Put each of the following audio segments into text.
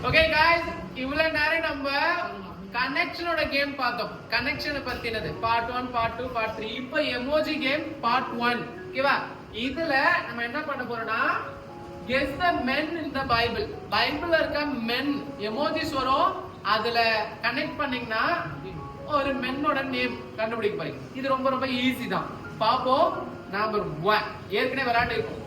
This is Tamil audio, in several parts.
ஓகே गाइस இவ்வளவு நேரம் நம்ம கனெக்ஷனோட கேம் பார்த்தோம். கனெக்ஷனை பத்தினது பார்ட் 1 பார்ட் 2 பார்ட் 3. இப்போ எமோஜி கேம் பார்ட் 1. ஓகேவா? இதுல நம்ம என்ன பண்ண போறோம்னா guess the men in the bible. பைபிள்ல இருக்க men எமோஜிஸ் வரும். அதுல கனெக்ட் பண்ணீங்கன்னா ஒரு மென்னோட நேம் கண்டுபிடிக்க போறீங்க. இது ரொம்ப ரொம்ப ஈஸி தான். பாப்போம். நம்பர் 1 ஏற்கனவே விளையாட்டு இருக்கும்.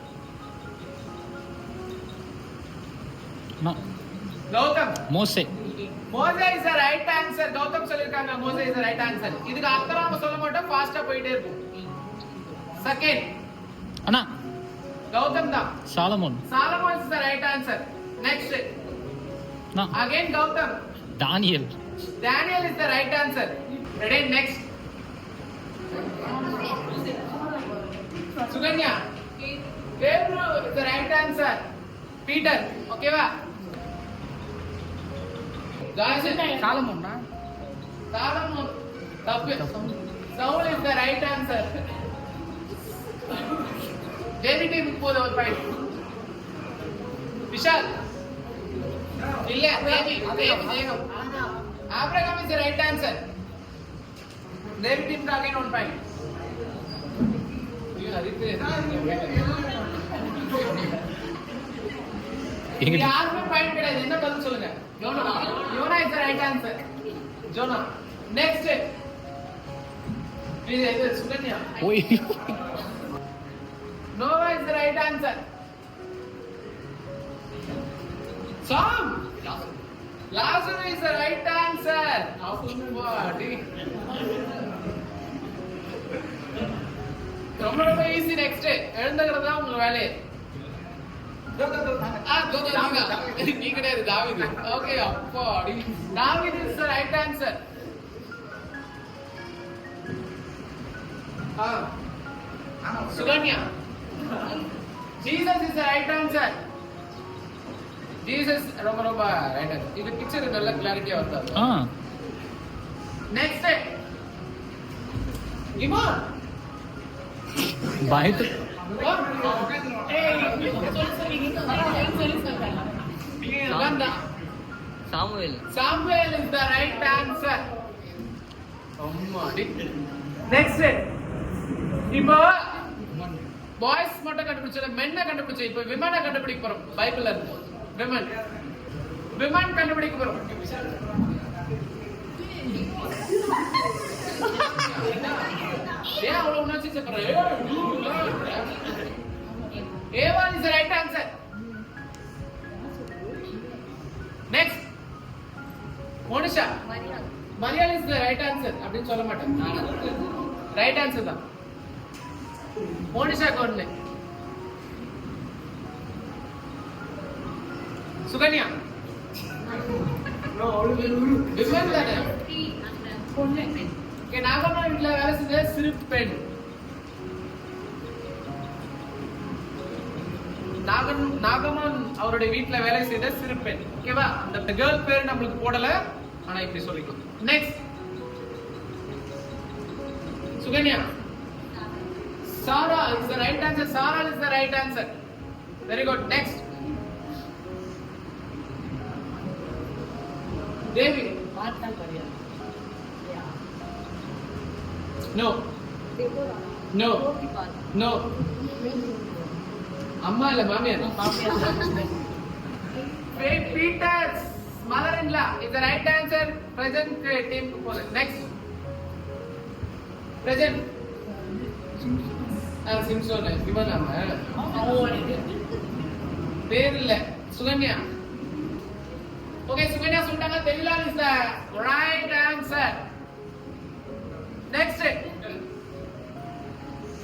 Gautam Moses is the right answer. Gautam சொல்லிருக்காங்க Moses is the right answer. இதுக்கு அர்த்தம் நாம சொல்ல மாட்டோம், ஃபாஸ்டா போயிட்டே இருக்கும். செகண்ட் அண்ணா கௌதம் தான். Solomon is the right answer. Next அண்ணா again Gautham. Daniel is the right answer. Ready next Sukanya. பேதுரு is the right answer. Peter ஓகேவா? சாலமோன் தப்பு. Saul is the right answer. David இப்போது ஒரு பாயிண்ட். விஷால் இல்ல Devi Abraham is the right answer. David is again one point. யாருமே பாயிண்ட் கிடையாது. என்ன பதில் சொல்லுங்க? யோனா is the right answer. Jonah. Next இது சுகன்யா. ஓய் Noah is the right answer. Sam. Lazarus is the right answer. அப்பாடி ரொம்ப ரொம்ப ஈஸி. நெக்ஸ்ட் எழுந்துக்கிறது தான் உங்க வேலை. நீ கிடையாது தாவீது. ஓகே அப்பாடி தாவீது is the right answer. Sukanya. Jesus is the right answer. Jesus ரொம்ப ரொம்ப ரைட் ஆன்சர். இது பிக்சர் நல்ல கிளாரிட்டியா வருது. நெக்ஸ்ட் இமான். பயத்து Samuel is the right answer. Next இப்போ பாய்ஸ் மட்டும் கண்டுபிடிச்சல மென்ன கண்டுபிடிச்ச. இப்போ விமனை கண்டுபிடிக்க போறோம். பைபிள்ல இருந்து விமன் கண்டுபிடிக்க போறோம். ஏன் அவ்வளவு உணர்ச்சி சொல்ற? ஏவா is the right answer. Next Monisha. மரியாள் இஸ் தி ரைட் ஆன்சர் அப்படினு சொல்ல மாட்டேன். ரைட் ஆன்சர் தான். மோனிஷா கொன்ன. சுகன்யா. விமன் தானே பொண்ணு. ஓகே நாகம்மா வீட்ல வேலை செஞ்ச சிறு பெண். நாகமன் அவருடைய வீட்ல வேலை செய்த சிறு பெண். ஓகேவா? அந்த கேர்ள் பேர் நமக்கு போடல, ஆனா இப்படி சொல்லிக்கலாம். Next Sukanya. Sarah is the right answer. Sarah is the right answer. Very good. Next Devi. No அம்மா இல்ல மாமியார். Peter's mother in law is the right answer. Present team க்கு போல. Next present Simpson. இவனாம பேர் இல்ல. சுகன்யா. ஓகே சுகன்யா சொல்லிட்டாங்க. தெரியலாம் is the right answer. Next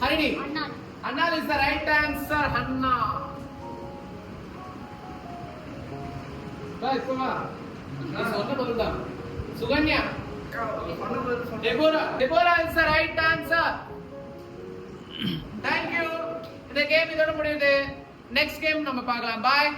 Harini. Anna is the right answer. Hanna. Right, come on. This one is the Suganya. Deborah is the right answer. Thank you. இந்த கேம் இதோட முடியுது. நெக்ஸ்ட் கேம் நம்ம பார்க்கலாம். Bye.